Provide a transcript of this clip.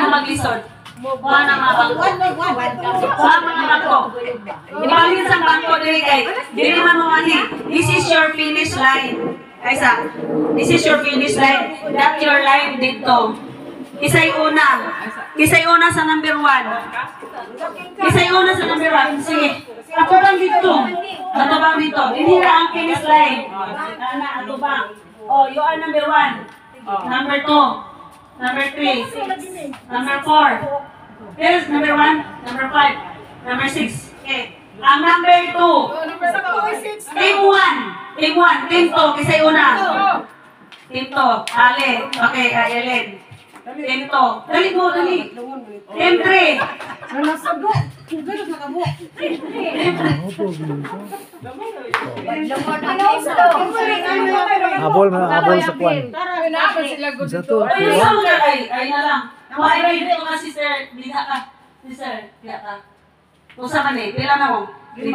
mo mag-lisod. Buwan ang mga bangko. Sa mga bangko. Ibangin sa bangko dili kay dili man mo ani. This is your finish line. Kaysa, this is your finish line. That's your line dito. Kisay una sa number 1. Kisay una sa number 1. Sige. Ato bang dito. Inira ang finish line. Ato bang. Oh, you are number 1. Number 2. Number 3. Number 4. Here's number 1. Number 5. Number 6. Okay. Ang number 2. Team 1. Team 1. Team 2. Kisay una. Team 2. Ale. Okay, Ellen. Team 2. Dali mo, dali. Team 3. Abol sa kwan. Ay na lang. Ay dito ka sister. Sister. Kung sa man eh. Pila na mo? 5.